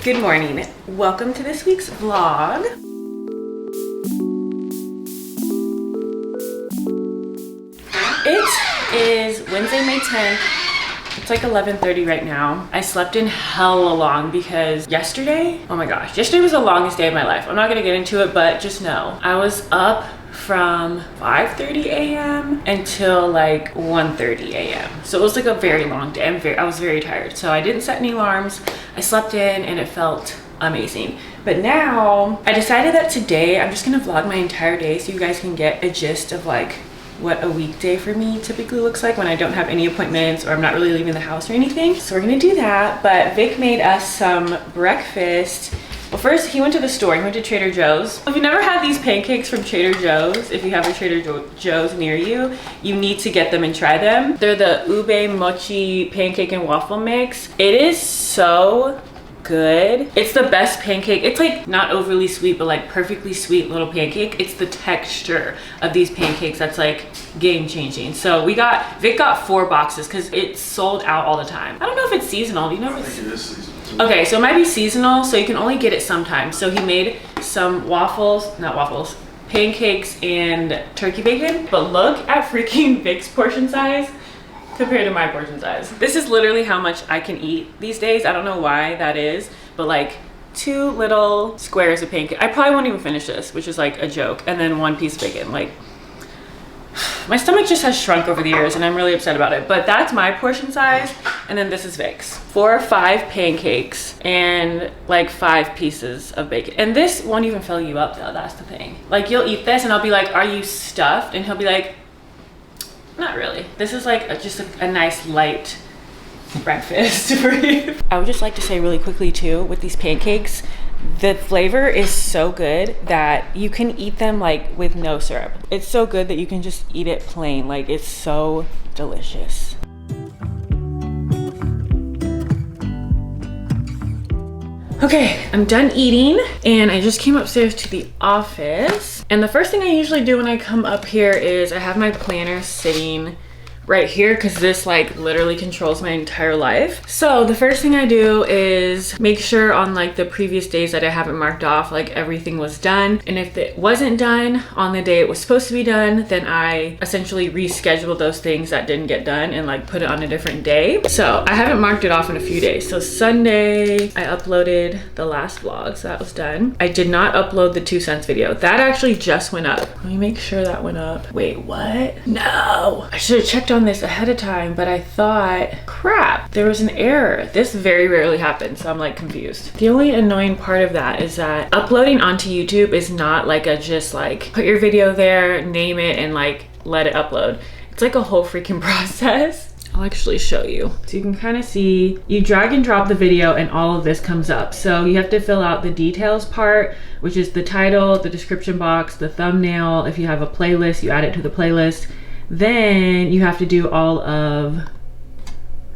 Good morning. Welcome to this week's vlog. It is Wednesday, May 10th. It's like 11:30 right now. I slept in hella long because yesterday, oh my gosh, yesterday was the longest day of my life. I'm not gonna get into it, but just know I was up from 5:30 a.m. until like 1:30 a.m. So it was like a very long day. I was very tired. So I didn't set any alarms. I slept in and it felt amazing. But now I decided that today I'm just gonna vlog my entire day so you guys can get a gist of like what a weekday for me typically looks like when I don't have any appointments or I'm not really leaving the house or anything. So we're gonna do that. But Vic made us some breakfast. Well, first he went to the store. He went to Trader Joe's. If you never had these pancakes from Trader Joe's, if you have a Trader Joe's near you, you need to get them and try them. They're the ube mochi pancake and waffle mix. It is so good. It's the best pancake. It's like not overly sweet, but like perfectly sweet little pancake. It's the texture of these pancakes that's like game changing. So Vic got 4 boxes because it's sold out all the time. I don't know if it's seasonal. Do you know if it's... I think it is seasonal. Okay, so it might be seasonal, so you can only get it sometimes. So he made some pancakes and turkey bacon. But look at freaking Vic's portion size compared to my portion size. This is literally how much I can eat these days. I don't know why that is, but like 2 little squares of pancake. I probably won't even finish this, which is like a joke. And then 1 piece of bacon. Like, my stomach just has shrunk over the years and I'm really upset about it. But that's my portion size. And then this is Vic's. 4 or 5 pancakes and like 5 pieces of bacon. And this won't even fill you up though, that's the thing. Like you'll eat this and I'll be like, are you stuffed? And he'll be like, not really. This is like just a nice light breakfast for you. I would just like to say really quickly too, with these pancakes, the flavor is so good that you can eat them like with no syrup. It's so good that you can just eat it plain. Like it's so delicious. Okay, I'm done eating and I just came upstairs to the office. And the first thing I usually do when I come up here is I have my planner sitting right here because this like literally controls my entire life. So the first thing I do is make sure on like the previous days that I haven't marked off like everything was done. And if it wasn't done on the day it was supposed to be done, then I essentially reschedule those things that didn't get done and like put it on a different day. So I haven't marked it off in a few days. So Sunday I uploaded the last vlog, so that was done. I did not upload the 2 cents video. That actually just went up. Let me make sure that went up. Wait, what? No, I should have checked on this ahead of time, but I thought, crap, there was an error. This very rarely happens, so I'm like confused. The only annoying part of that is that uploading onto YouTube is not like a just like put your video there, name it, and like let it upload. It's like a whole freaking process. I'll actually show you. So you can kind of see, you drag and drop the video and all of this comes up. So you have to fill out the details part, which is the title, the description box, the thumbnail. If you have a playlist, you add it to the playlist. Then you have to do all of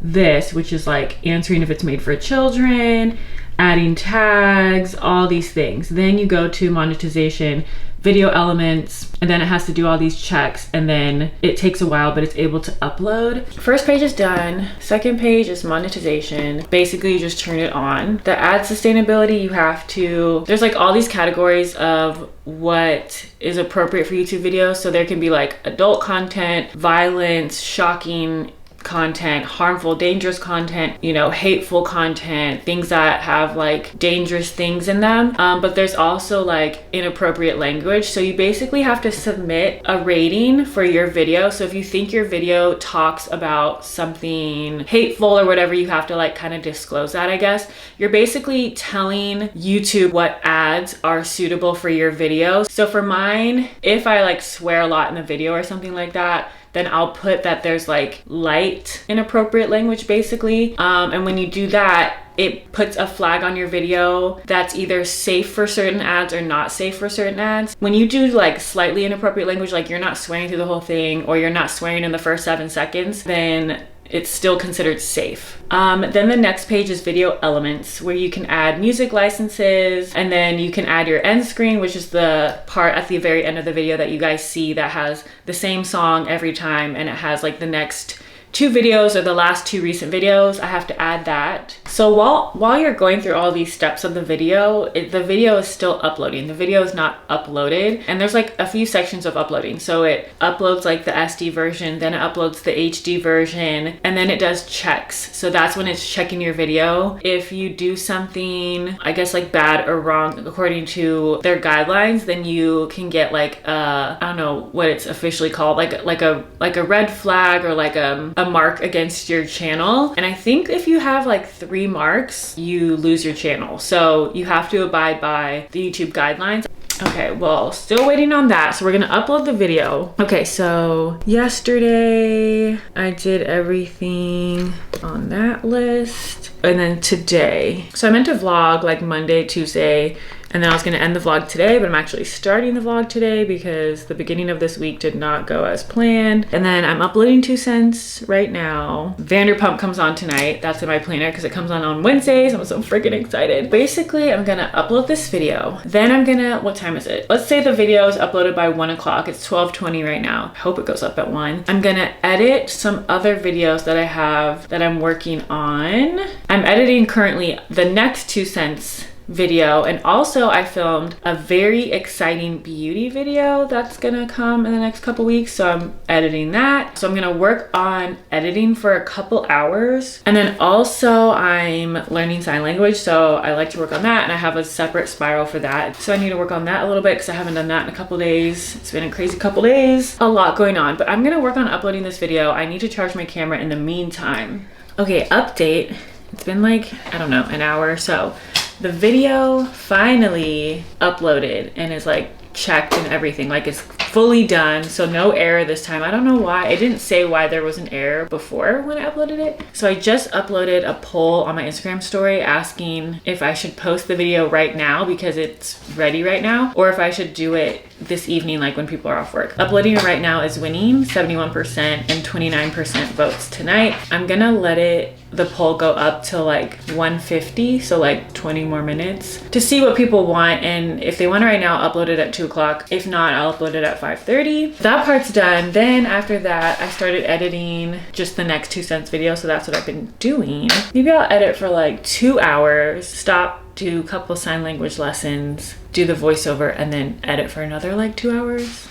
this, which is like answering if it's made for children, adding tags, all these things. Then you go to monetization, video elements, and then it has to do all these checks, and then it takes a while, but it's able to upload. First page is done. Second page is monetization. Basically, you just turn it on. The ad sustainability, you have to, there's like all these categories of what is appropriate for YouTube videos. So there can be like adult content, violence, shocking content, harmful, dangerous content, you know, hateful content, things that have like dangerous things in them. But there's also like inappropriate language. So you basically have to submit a rating for your video. So if you think your video talks about something hateful or whatever, you have to like kind of disclose that, I guess. You're basically telling YouTube what ads are suitable for your video. So for mine, if I like swear a lot in the video or something like that, then I'll put that there's like light inappropriate language basically. And when you do that, it puts a flag on your video that's either safe for certain ads or not safe for certain ads. When you do like slightly inappropriate language, like you're not swearing through the whole thing or you're not swearing in the first 7 seconds, then it's still considered safe. Then the next page is video elements, where you can add music licenses, and then you can add your end screen, which is the part at the very end of the video that you guys see that has the same song every time, and it has like the next 2 videos or the last 2 recent videos, I have to add that. So while you're going through all these steps of the video, the video is still uploading. The video is not uploaded, and there's like a few sections of uploading. So it uploads like the SD version, then it uploads the HD version, and then it does checks. So that's when it's checking your video. If you do something, I guess like bad or wrong according to their guidelines, then you can get like I don't know what it's officially called, like a red flag or like a mark against your channel. And I think if you have like 3 marks, you lose your channel. So you have to abide by the YouTube guidelines. Okay, well, still waiting on that. So we're gonna upload the video. Okay, so yesterday I did everything on that list. And then today, so I meant to vlog like Monday, Tuesday, and then I was gonna end the vlog today, but I'm actually starting the vlog today because the beginning of this week did not go as planned. And then I'm uploading 2 cents right now. Vanderpump comes on tonight. That's in my planner because it comes on Wednesdays. I'm so freaking excited. Basically, I'm gonna upload this video. Then I'm gonna, what time is it? Let's say the video is uploaded by 1 o'clock. It's 12:20 right now. I hope it goes up at 1. I'm gonna edit some other videos that I have that I'm working on. I'm editing currently the next 2 cents video, and also I filmed a very exciting beauty video that's gonna come in the next couple weeks, so I'm editing that. So I'm gonna work on editing for a couple hours, and then also I'm learning sign language, so I like to work on that, and I have a separate spiral for that, so I need to work on that a little bit because I haven't done that in a couple days. It's been a crazy couple days, a lot going on, but I'm gonna work on uploading this video. I need to charge my camera in the meantime. Okay, update. It's been like, I don't know, an hour or so. The video finally uploaded and is like checked and everything, like it's fully done, so no error this time. I don't know why it didn't say why there was an error before when I uploaded it. So I just uploaded a poll on my Instagram story asking if I should post the video right now because it's ready right now, or if I should do it this evening, like when people are off work. Uploading it right now is winning 71% and 29% votes tonight. I'm gonna let the poll go up to like 150, so like 20 more minutes to see what people want, and if they want it right now, I'll upload it at 2 o'clock. If not, I'll upload it at 5:30. That part's done. Then after that, I started editing just the next 2 cents video, so that's what I've been doing. Maybe I'll edit for like 2 hours, stop, do a couple sign language lessons, do the voiceover, and then edit for another like 2 hours.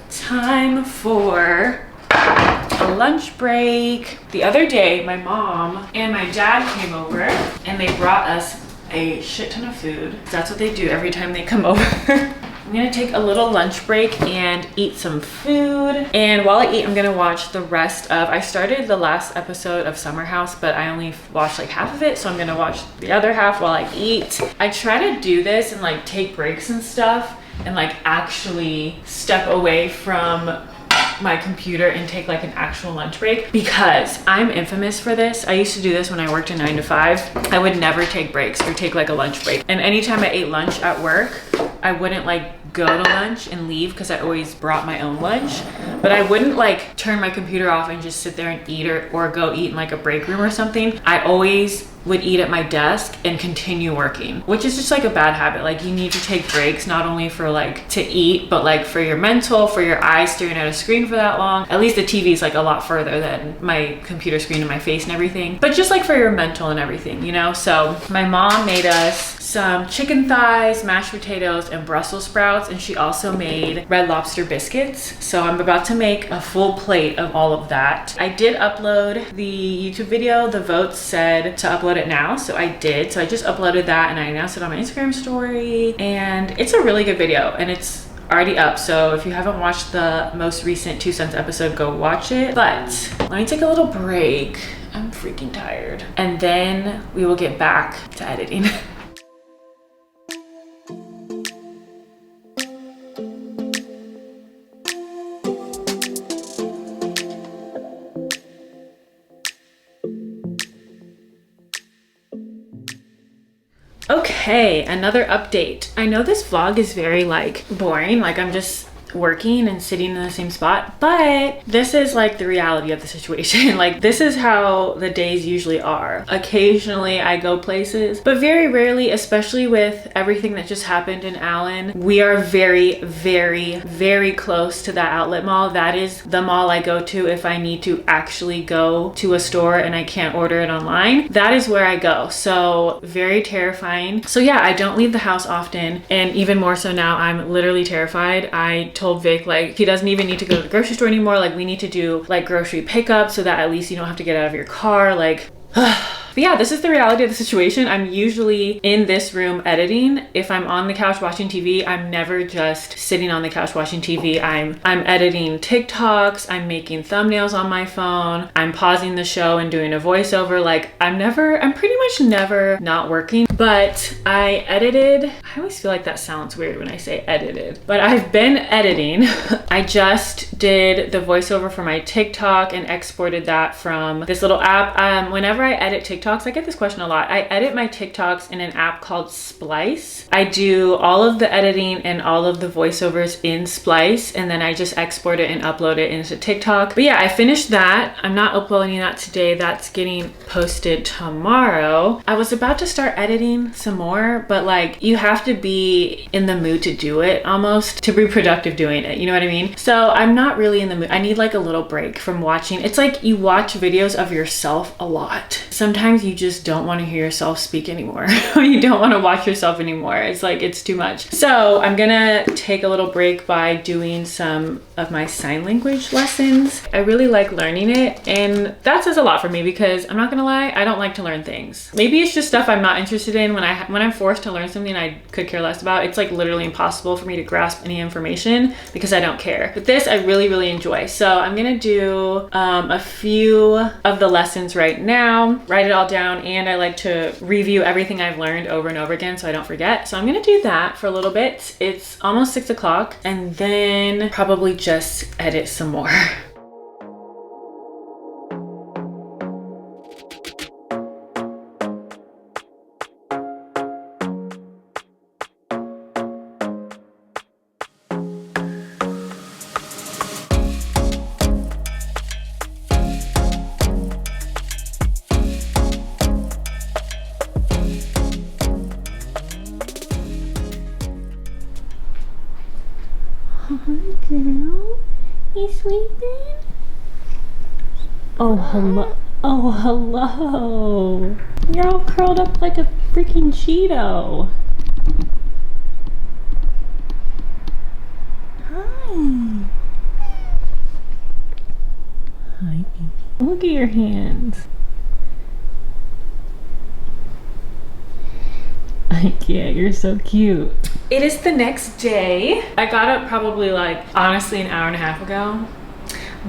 Time for a lunch break. The other day, my mom and my dad came over and they brought us a shit ton of food. That's what they do every time they come over. I'm gonna take a little lunch break and eat some food. And while I eat, I'm gonna watch the rest of, I started the last episode of Summer House, but I only watched like half of it. So I'm gonna watch the other half while I eat. I try to do this and like take breaks and stuff and like actually step away from my computer and take like an actual lunch break, because I'm infamous for this. I used to do this when I worked a 9 to 5. I would never take breaks or take like a lunch break. And anytime I ate lunch at work, I wouldn't like go to lunch and leave because I always brought my own lunch, but I wouldn't like turn my computer off and just sit there and eat, or go eat in like a break room or something. I always would eat at my desk and continue working, which is just like a bad habit. Like you need to take breaks, not only for like to eat, but like for your mental, for your eyes staring at a screen for that long. At least the TV is like a lot further than my computer screen and my face and everything, but just like for your mental and everything, you know? So my mom made us some chicken thighs, mashed potatoes, and Brussels sprouts, and she also made Red Lobster biscuits. So I'm about to make a full plate of all of that. I did upload the YouTube video. The votes said to upload it now, so I did. So I just uploaded that and I announced it on my Instagram story, and it's a really good video and it's already up. So if you haven't watched the most recent 2 cents episode, go watch it. But let me take a little break. I'm freaking tired. And then we will get back to editing. Okay, another update. I know this vlog is very like boring, like I'm just working and sitting in the same spot, but this is like the reality of the situation. Like, this is how the days usually are. Occasionally I go places, but very rarely, especially with everything that just happened in Allen. We are very, very, very close to that outlet mall. That is the mall I go to if I need to actually go to a store and I can't order it online. That is where I go. So very terrifying. So yeah, I don't leave the house often, and even more so now, I'm literally terrified. I told Vic, like, he doesn't even need to go to the grocery store anymore. Like, we need to do like grocery pickup so that at least you don't have to get out of your car. Like, but yeah, this is the reality of the situation. I'm usually in this room editing. If I'm on the couch watching TV, I'm never just sitting on the couch watching TV. I'm editing TikToks, I'm making thumbnails on my phone, I'm pausing the show and doing a voiceover. Like, I'm pretty much never not working. But I edited, I always feel like that sounds weird when I say edited, but I've been editing. I just did the voiceover for my TikTok and exported that from this little app. Whenever I edit TikToks, I get this question a lot. I edit my TikToks in an app called Splice. I do all of the editing and all of the voiceovers in Splice, and then I just export it and upload it into TikTok. But yeah, I finished that. I'm not uploading that today. That's getting posted tomorrow. I was about to start editing some more, but like, you have to be in the mood to do it almost to be productive doing it. You know what I mean? So I'm not really in the mood. I need like a little break from watching. It's like you watch videos of yourself a lot. Sometimes you just don't want to hear yourself speak anymore. You don't want to watch yourself anymore. It's like, it's too much. So I'm gonna take a little break by doing some of my sign language lessons. I really like learning it, and that says a lot for me because I'm not gonna lie, I don't like to learn things. Maybe it's just stuff I'm not interested in. When I'm forced to learn something I could care less about, it's like literally impossible for me to grasp any information because I don't care. But this I really, really enjoy. So I'm gonna do a few of the lessons right now, write it all down, and I like to review everything I've learned over and over again so I don't forget. So I'm gonna do that for a little bit. It's almost 6 o'clock, and then probably just edit some more. Hi, girl. You sleeping? Oh, hello. Oh, hello. You're all curled up like a freaking Cheeto. Hi. Hi, baby. Look at your hands. I can't, you're so cute. It is the next day. I got up probably like, honestly, an hour and a half ago.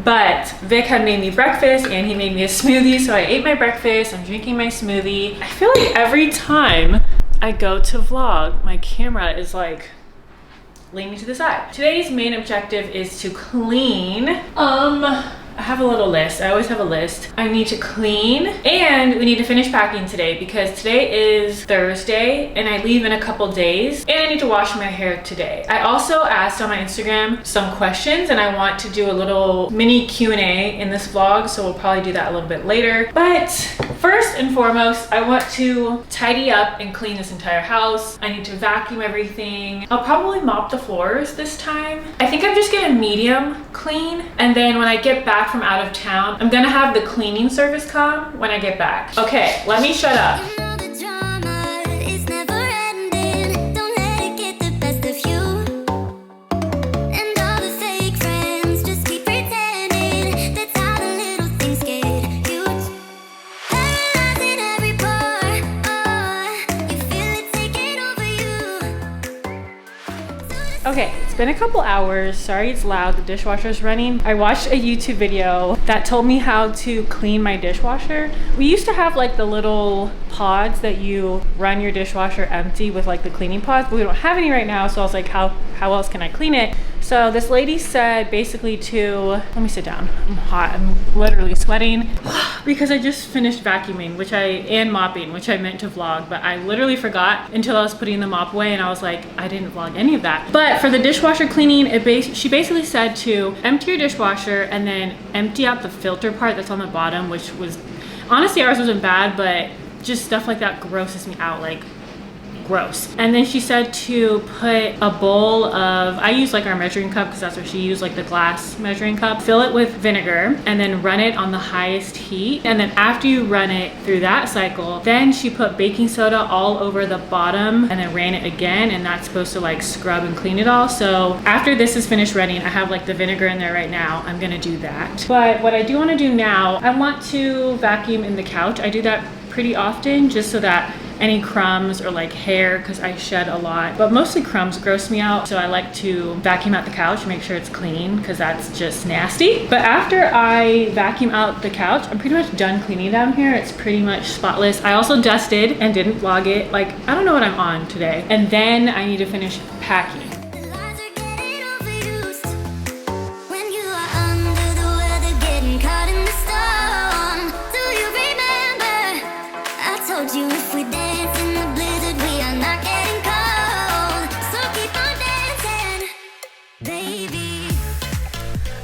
But Vic had made me breakfast and he made me a smoothie. So I ate my breakfast, I'm drinking my smoothie. I feel like every time I go to vlog, my camera is like leaning to the side. Today's main objective is to clean. I have a little list. I always have a list. I need to clean, and we need to finish packing today because today is Thursday and I leave in a couple days, and I need to wash my hair today. I also asked on my Instagram some questions, and I want to do a little mini Q&A in this vlog, so we'll probably do that a little bit later. But first and foremost, I want to tidy up and clean this entire house. I need to vacuum everything. I'll probably mop the floors this time. I think I'm just gonna medium clean, and then when I get back from out of town, I'm gonna have the cleaning service come when I get back. Okay, let me shut up. Okay, it's been a couple hours. Sorry it's loud, the dishwasher's running. I watched a YouTube video that told me how to clean my dishwasher. We used to have like the little pods that you run your dishwasher empty with, like the cleaning pods, but we don't have any right now. So I was like, how else can I clean it? So this lady said basically to, let me sit down. I'm hot, I'm literally sweating because I just finished vacuuming, and mopping, which I meant to vlog, but I literally forgot until I was putting the mop away and I was like, I didn't vlog any of that. But for the dishwasher cleaning, she basically said to empty your dishwasher and then empty out the filter part that's on the bottom, which was, honestly ours wasn't bad, but just stuff like that grosses me out, like gross. And then she said to put a bowl of, I use like our measuring cup because that's what she used, like the glass measuring cup, fill it with vinegar and then run it on the highest heat. And then after you run it through that cycle, then she put baking soda all over the bottom and then ran it again, and that's supposed to like scrub and clean it all. So after this is finished running, I have like the vinegar in there right now. I'm gonna do that. But what I do want to do now, I want to vacuum in the couch. I do that pretty often just so that any crumbs or like hair, because I shed a lot, but mostly crumbs gross me out. So I like to vacuum out the couch, make sure it's clean, because that's just nasty. But after I vacuum out the couch, I'm pretty much done cleaning down here. It's pretty much spotless. I also dusted and didn't vlog it. Like, I don't know what I'm on today. And then I need to finish packing.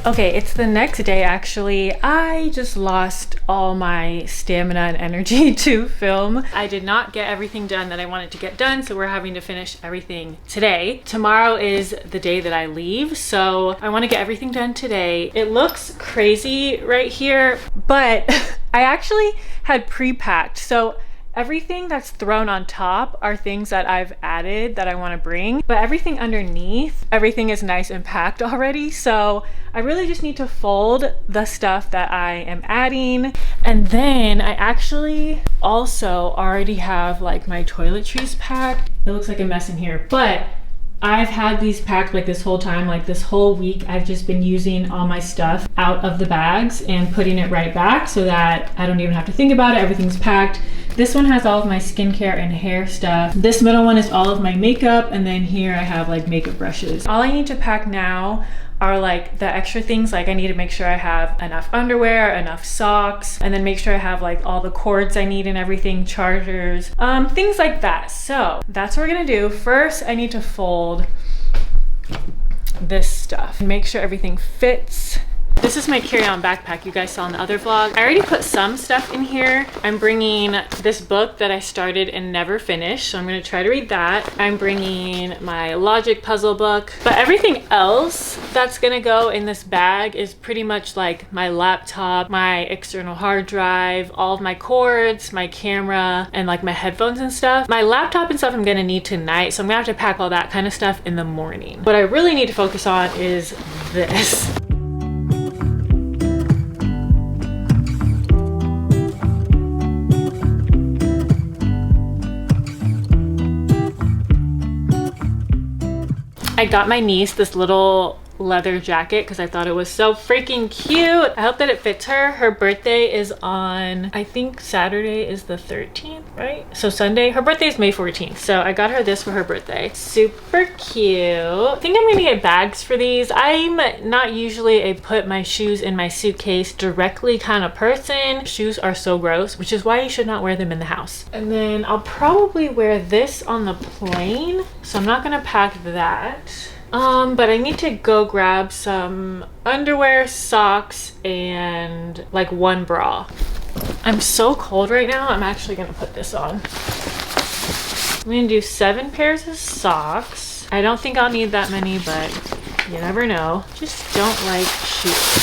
Okay, it's the next day actually. I just lost all my stamina and energy to film. I did not get everything done that I wanted to get done, so we're having to finish everything today. Tomorrow is the day that I leave, so I want to get everything done today. It looks crazy right here, but I actually had pre-packed. So everything that's thrown on top are things that I've added that I want to bring, but everything underneath, everything is nice and packed already. So I really just need to fold the stuff that I am adding. And then I actually also already have like my toiletries packed. It looks like a mess in here, but I've had these packed like this whole time, like this whole week. I've just been using all my stuff out of the bags and putting it right back so that I don't even have to think about it. Everything's packed. This one has all of my skincare and hair stuff. This middle one is all of my makeup, and then here I have like makeup brushes. All I need to pack now are like the extra things. Like I need to make sure I have enough underwear, enough socks, and then make sure I have like all the cords I need and everything, chargers, things like that. So that's what we're gonna do. First, I need to fold this stuff and make sure everything fits. This is my carry-on backpack you guys saw in the other vlog. I already put some stuff in here. I'm bringing this book that I started and never finished, so I'm gonna try to read that. I'm bringing my logic puzzle book, but everything else that's gonna go in this bag is pretty much like my laptop, my external hard drive, all of my cords, my camera, and like my headphones and stuff. My laptop and stuff I'm gonna need tonight, so I'm gonna have to pack all that kind of stuff in the morning. What I really need to focus on is this. I got my niece this little leather jacket because I thought it was so freaking cute. I hope that it fits her. Her birthday is on, I think Saturday is the 13th, right? So Sunday, her birthday is May 14th. So I got her this for her birthday. Super cute. I think I'm gonna get bags for these. I'm not usually a put my shoes in my suitcase directly kind of person. Shoes are so gross, which is why you should not wear them in the house. And then I'll probably wear this on the plane. So I'm not gonna pack that. But I need to go grab some underwear, socks, and like one bra. I'm so cold right now, I'm actually gonna put this on. I'm gonna do 7 pairs of socks. I don't think I'll need that many, but you never know. Just don't like shoes.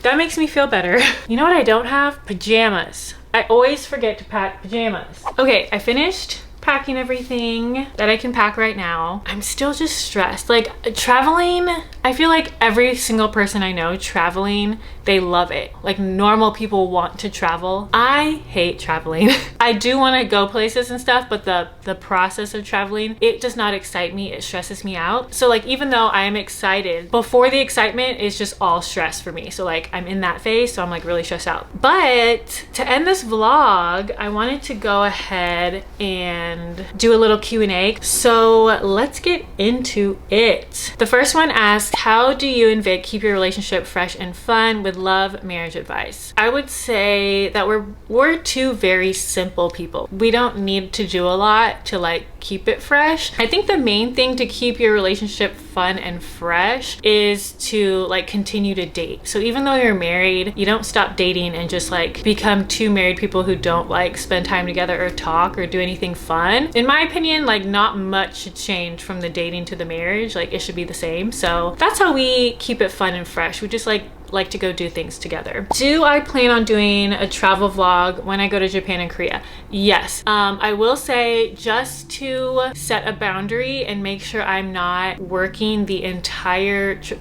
That makes me feel better. You know what I don't have? Pajamas. I always forget to pack pajamas. Okay, I finished packing everything that I can pack right now. I'm still just stressed. Like traveling, I feel like every single person I know traveling, they love it. Like normal people want to travel. I hate traveling. I do want to go places and stuff, but the process of traveling, it does not excite me. It stresses me out. So like even though I am excited, before the excitement is just all stress for me. So like I'm in that phase, so I'm like really stressed out. But to end this vlog, I wanted to go ahead and and do a little Q&A. So let's get into it. The first one asks, how do you and Vic keep your relationship fresh and fun? With love, marriage advice. I would say that we're two very simple people. We don't need to do a lot to like keep it fresh. I think the main thing to keep your relationship fun and fresh is to like continue to date. So even though you're married, you don't stop dating and just like become two married people who don't like spend time together or talk or do anything fun. In my opinion, like not much should change from the dating to the marriage. Like it should be the same. So that's how we keep it fun and fresh. We just like to go do things together. Do I plan on doing a travel vlog when I go to Japan and Korea? Yes. I will say, just to set a boundary and make sure I'm not working the entire trip.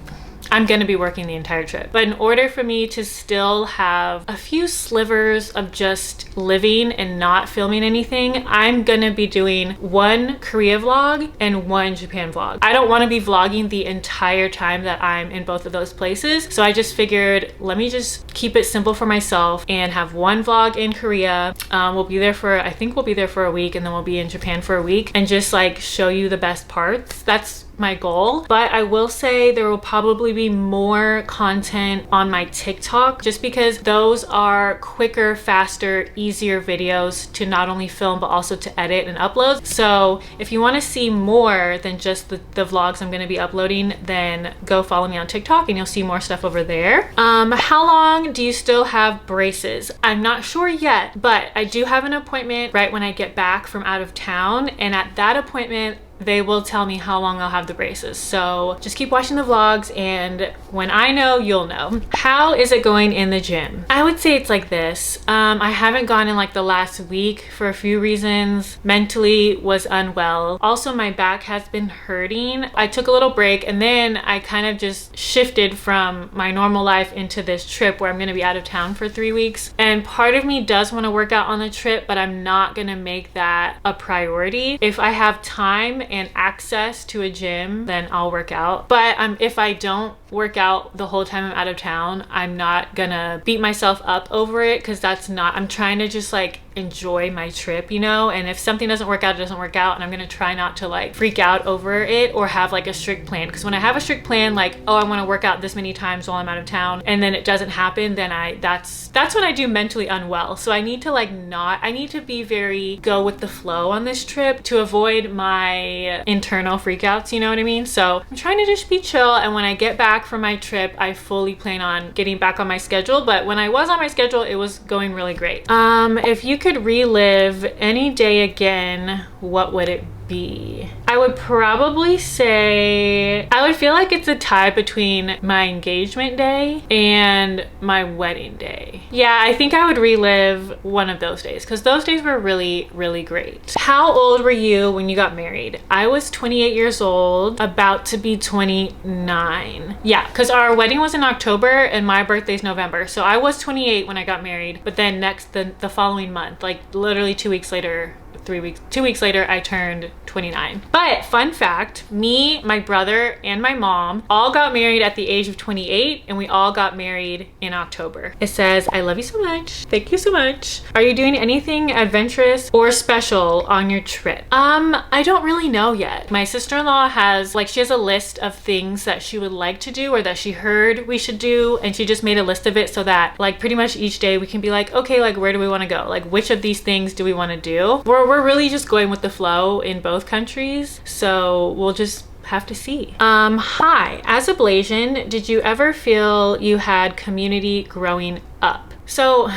I'm gonna be working the entire trip. But in order for me to still have a few slivers of just living and not filming anything, I'm gonna be doing one Korea vlog and one Japan vlog. I don't wanna be vlogging the entire time that I'm in both of those places. So I just figured, let me just keep it simple for myself and have one vlog in Korea. We'll be there for, I think we'll be there for a week, and then we'll be in Japan for a week and just like show you the best parts. That's my goal. But I will say there will probably be more content on my TikTok, just because those are quicker, faster, easier videos to not only film but also to edit and upload. So if you want to see more than just the vlogs I'm going to be uploading, then go follow me on TikTok and you'll see more stuff over there. How long do you still have braces? I'm not sure yet, but I do have an appointment right when I get back from out of town, and at that appointment they will tell me how long I'll have the braces. So just keep watching the vlogs, and when I know, you'll know. How is it going in the gym? I would say it's like this. I haven't gone in like the last week for a few reasons. Mentally was unwell. Also, my back has been hurting. I took a little break, and then I kind of just shifted from my normal life into this trip where I'm gonna be out of town for 3 weeks. And part of me does want to work out on the trip, but I'm not gonna make that a priority. If I have time and access to a gym, then I'll work out. But if I don't work out the whole time I'm out of town, I'm not gonna beat myself up over it, because I'm trying to just like enjoy my trip, you know? And if something doesn't work out, it doesn't work out, and I'm gonna try not to like freak out over it or have like a strict plan. Because when I have a strict plan, like, oh, I want to work out this many times while I'm out of town, and then it doesn't happen, then that's when I do mentally unwell. So I need to I need to be very go with the flow on this trip to avoid my internal freakouts, you know what I mean? So I'm trying to just be chill, and when I get back from my trip, I fully plan on getting back on my schedule. But when I was on my schedule, it was going really great. If you could relive any day again, what would it be? I would probably say, I would feel like it's a tie between my engagement day and my wedding day. Yeah, I think I would relive one of those days, because those days were really, really great. How old were you when you got married? I was 28 years old, about to be 29. Yeah, because our wedding was in October and my birthday's November. So I was 28 when I got married, but then the following month, like literally 2 weeks later, 2 weeks later, I turned 29. But fun fact, me, my brother, and my mom all got married at the age of 28, and we all got married in October. It says, I love you so much. Thank you so much. Are you doing anything adventurous or special on your trip? I don't really know yet. My sister-in-law she has a list of things that she would like to do or that she heard we should do, and she just made a list of it so that like pretty much each day we can be like, okay, like where do we want to go? Like which of these things do we want to do? We're really just going with the flow in both countries, so we'll just have to see. Hi, as a Blasian, did you ever feel you had community growing up? So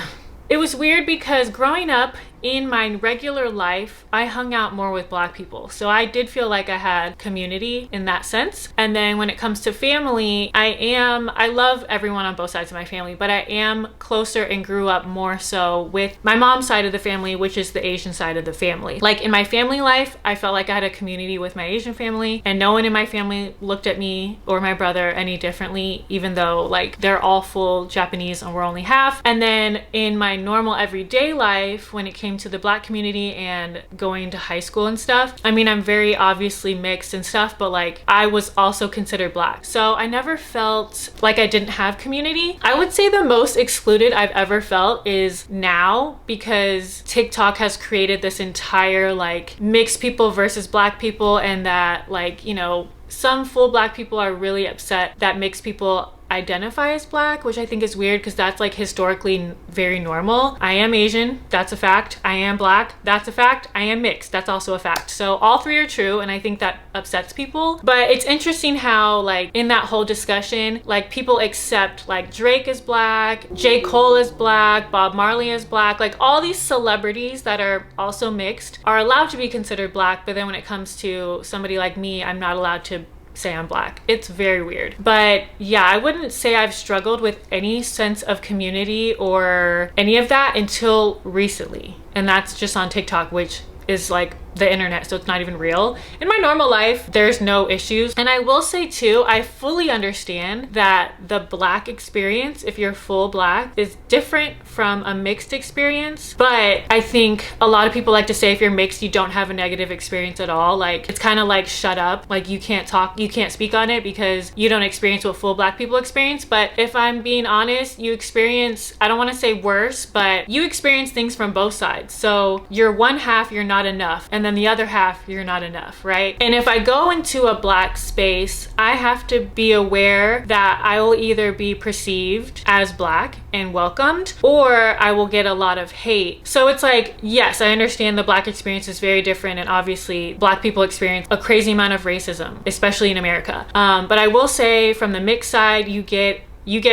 it was weird, because growing up in my regular life, I hung out more with Black people. So I did feel like I had community in that sense. And then when it comes to family, I love everyone on both sides of my family, but I am closer and grew up more so with my mom's side of the family, which is the Asian side of the family. Like in my family life, I felt like I had a community with my Asian family, and no one in my family looked at me or my brother any differently, even though like they're all full Japanese and we're only half. And then in my normal everyday life, when it came came to the Black community and going to high school and stuff. I mean, I'm very obviously mixed and stuff, but like I was also considered Black. So I never felt like I didn't have community. I would say the most excluded I've ever felt is now, because TikTok has created this entire like mixed people versus Black people, and that like, you know, some full Black people are really upset that mixed people identify as Black, which I think is weird because that's like historically very normal. I am Asian, that's a fact. I am Black, that's a fact. I am mixed, that's also a fact. So all three are true, and I think that upsets people. But it's interesting how like in that whole discussion, like people accept like Drake is Black, J. Cole is Black, Bob Marley is Black, like all these celebrities that are also mixed are allowed to be considered Black, but then when it comes to somebody like me, I'm not allowed to say I'm Black. It's very weird. But yeah, I wouldn't say I've struggled with any sense of community or any of that until recently. And that's just on TikTok, which is like the internet, so it's not even real. In my normal life, there's no issues. And I will say too, I fully understand that the Black experience, if you're full Black, is different from a mixed experience. But I think a lot of people like to say if you're mixed, you don't have a negative experience at all. Like it's kind of like shut up, like you can't talk, you can't speak on it because you don't experience what full Black people experience. But if I'm being honest, you experience, I don't want to say worse, but you experience things from both sides. So you're one half, you're not enough, and then the other half, you're not enough, right? And if I go into a Black space, I have to be aware that I will either be perceived as Black and welcomed, or I will get a lot of hate. So it's like, yes, I understand the Black experience is very different, and obviously Black people experience a crazy amount of racism, especially in America. But I will say from the mixed side, you get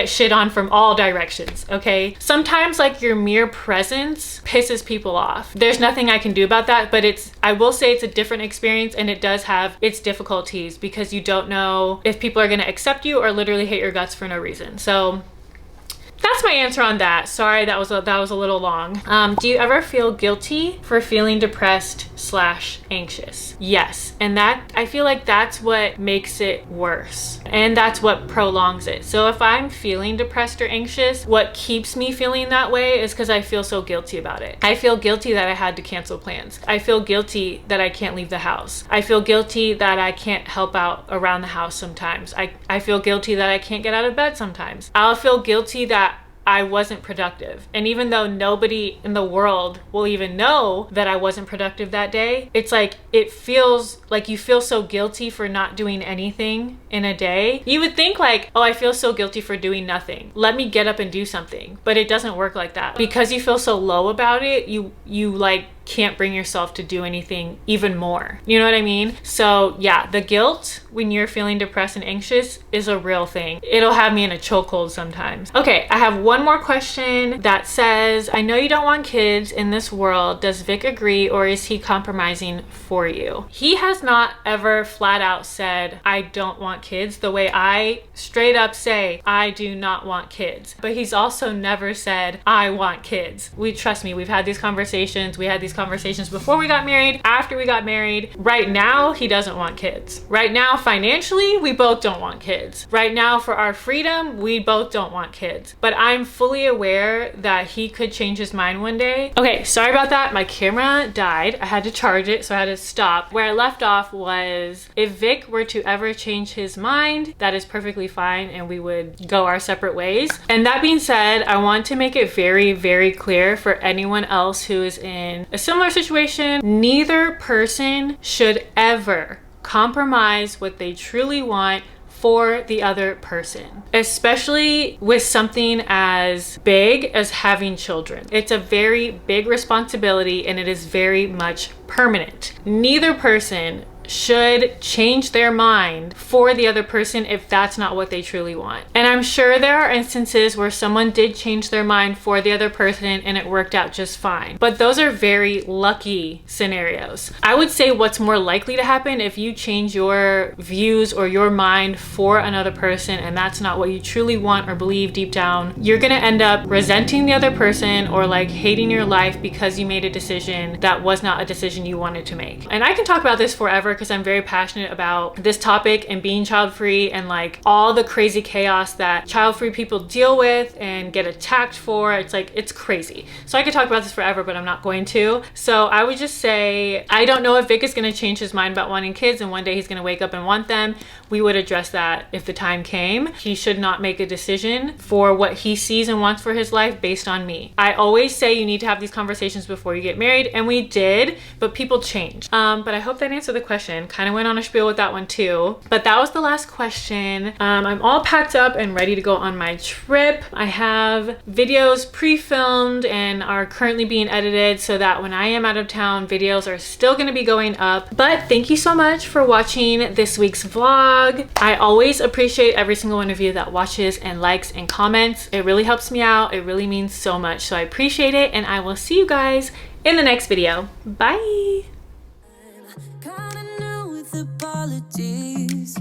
shit on from all directions, okay? Sometimes like your mere presence pisses people off. There's nothing I can do about that, but I will say it's a different experience, and it does have its difficulties because you don't know if people are gonna accept you or literally hate your guts for no reason. So that's my answer on that. Sorry, that was a little long. Do you ever feel guilty for feeling depressed/anxious? Yes, and that I feel like that's what makes it worse, and that's what prolongs it. So if I'm feeling depressed or anxious, what keeps me feeling that way is because I feel so guilty about it. I feel guilty that I had to cancel plans. I feel guilty that I can't leave the house. I feel guilty that I can't help out around the house sometimes. I feel guilty that I can't get out of bed sometimes. I'll feel guilty that I wasn't productive. And even though nobody in the world will even know that I wasn't productive that day, it's like, it feels like you feel so guilty for not doing anything in a day. You would think like, oh, I feel so guilty for doing nothing. Let me get up and do something. But it doesn't work like that. Because you feel so low about it, you like can't bring yourself to do anything even more. You know what I mean? So yeah, the guilt when you're feeling depressed and anxious is a real thing. It'll have me in a chokehold sometimes. Okay, I have one more question that says, I know you don't want kids in this world. Does Vic agree, or is he compromising for you? He has not ever flat out said, I don't want kids, the way I straight up say, I do not want kids. But he's also never said, I want kids. Trust me, we've had these conversations. We had these conversations before we got married, after we got married. Right now, he doesn't want kids. Right now, financially, we both don't want kids. Right now, for our freedom, we both don't want kids. But I'm fully aware that he could change his mind one day. Okay, sorry about that. My camera died. I had to charge it, so I had to stop. Where I left off was, if Vic were to ever change his mind, that is perfectly fine, and we would go our separate ways. And that being said, I want to make it very, very clear for anyone else who is in a similar situation, neither person should ever compromise what they truly want for the other person, especially with something as big as having children. It's a very big responsibility, and it is very much permanent. Neither person should change their mind for the other person if that's not what they truly want. And I'm sure there are instances where someone did change their mind for the other person and it worked out just fine. But those are very lucky scenarios. I would say what's more likely to happen if you change your views or your mind for another person and that's not what you truly want or believe deep down, you're gonna end up resenting the other person or like hating your life because you made a decision that was not a decision you wanted to make. And I can talk about this forever because I'm very passionate about this topic and being child-free and like all the crazy chaos that child-free people deal with and get attacked for. It's like, it's crazy. So I could talk about this forever, but I'm not going to. So I would just say, I don't know if Vic is going to change his mind about wanting kids and one day he's going to wake up and want them. We would address that if the time came. He should not make a decision for what he sees and wants for his life based on me. I always say you need to have these conversations before you get married, and we did, but people change. But I hope that answered the question. Kind of went on a spiel with that one too, but that was the last question. I'm all packed up and ready to go on my trip. I have videos pre-filmed and are currently being edited so that when I am out of town, videos are still going to be going up. But thank you so much for watching this week's vlog. I always appreciate every single one of you that watches and likes and comments. It really helps me out. It really means so much. So I appreciate it, and I will see you guys in the next video. Bye. Kinda new with apologies.